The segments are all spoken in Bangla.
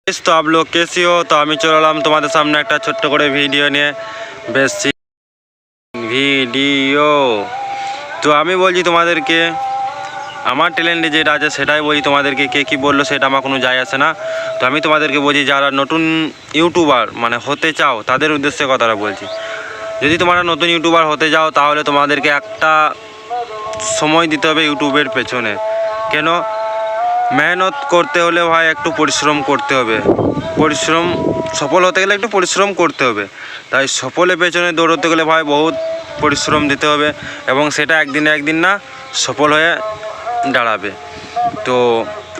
तो आप लोग कैसी हो। तो আমি চললাম তোমাদের সামনে একটা ছোট্ট করে ভিডিও নিয়ে বেশি ভিডিও। তো আমি বলছি তোমাদেরকে আমার ট্যালেন্টে যেটা আছে সেটাই বলছি তোমাদেরকে, কে কী বললো সেটা আমার কোনো যায় আসে না। তো আমি তোমাদেরকে বলছি যারা নতুন ইউটিউবার মানে হতে চাও তাদের উদ্দেশ্যে কথাটা বলছি। যদি তোমরা নতুন ইউটিউবার হতে যাও তাহলে তোমাদেরকে একটা সময় দিতে হবে ইউটিউবের পেছনে। কেন? মেহনত করতে হলে ভাই একটু পরিশ্রম করতে হবে। পরিশ্রম সফল হতে গেলে একটু পরিশ্রম করতে হবে। তাই সফলের পেছনে দৌড়তে গেলে ভাই বহুত পরিশ্রম দিতে হবে এবং সেটা একদিন না সফল হয়ে দাঁড়াবে। তো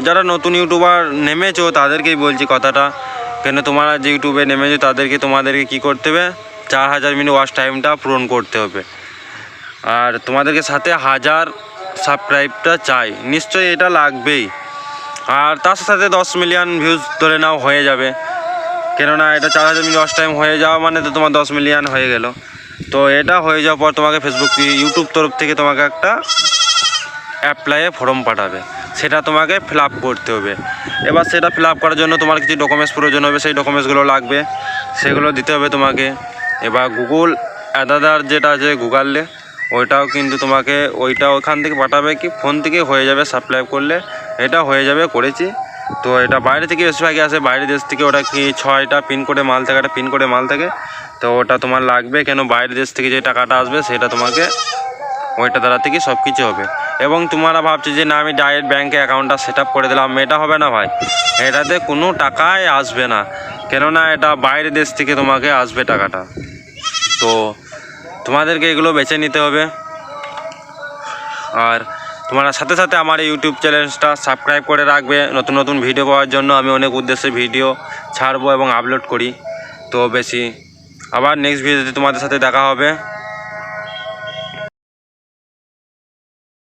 যারা নতুন ইউটিউবার নেমেছো তাদেরকেই বলছি কথাটা। কেন তোমরা যে ইউটিউবে নেমেছো তোমাদেরকে কী করতে হবে, 4000 মিনিট ওয়াচ টাইমটা পূরণ করতে হবে। আর তোমাদেরকে সাথে 1000 সাবস্ক্রাইবটা চাই, নিশ্চয়ই এটা লাগবেই। আর তার সাথে 10 মিলিয়ন ভিউজ ধরে নাও হয়ে যাবে। কেননা এটা 4000 মিনিট ওয়াচ টাইম হয়ে যাওয়া মানে তো তোমার 10 মিলিয়ন হয়ে গেল। তো এটা হয়ে যাওয়ার পর তোমাকে ফেসবুক ইউটিউব তরফ থেকে তোমাকে একটা অ্যাপ্লাইয়ে ফর্ম পাঠাবে, সেটা তোমাকে ফিল আপ করতে হবে। এবার সেটা ফিল আপ করার জন্য তোমার কিছু ডকুমেন্টস প্রয়োজন হবে, সেই ডকুমেন্টসগুলো লাগবে, সেগুলো দিতে হবে তোমাকে। এবার গুগল আধার যেটা আছে গুগলে ওইটাও কিন্তু তোমাকে ওইটা ওখান থেকে পাঠাবে, কি ফোন থেকে হয়ে যাবে সাবস্ক্রাইব করলে, এটা হয়ে যাবে করেছি। তো এটা বাইরে থেকে বেশিরভাগই আসে, বাইরের দেশ থেকে। ওটা কি 6টা পিনকোডে মাল থাকে, একটা পিনকোডে মাল থাকে। তো ওটা তোমার লাগবে, কেন বাইরের দেশ থেকে যে টাকাটা আসবে সেটা তোমাকে ওইটা দ্বারা থেকে সব কিছু হবে। এবং তোমরা ভাবছো যে না আমি ডাইরেক্ট ব্যাঙ্কে অ্যাকাউন্টটা সেট আপ করে দিলাম, এটা হবে না ভাই। এটাতে কোনো টাকাই আসবে না, কেননা এটা বাইরের দেশ থেকে তোমাকে আসবে টাকাটা। তো তোমাদেরকে এগুলো বেছে নিতে হবে। আর তোমরা সাথে সাথে আমার এই ইউটিউব চ্যানেলটা সাবস্ক্রাইব করে রাখবে নতুন নতুন ভিডিও পাওয়ার জন্য। আমি অনেক উদ্দেশ্যে ভিডিও ছাড়বো এবং আপলোড করি। তো বেশি আবার নেক্সট ভিডিওতে তোমাদের সাথে দেখা হবে।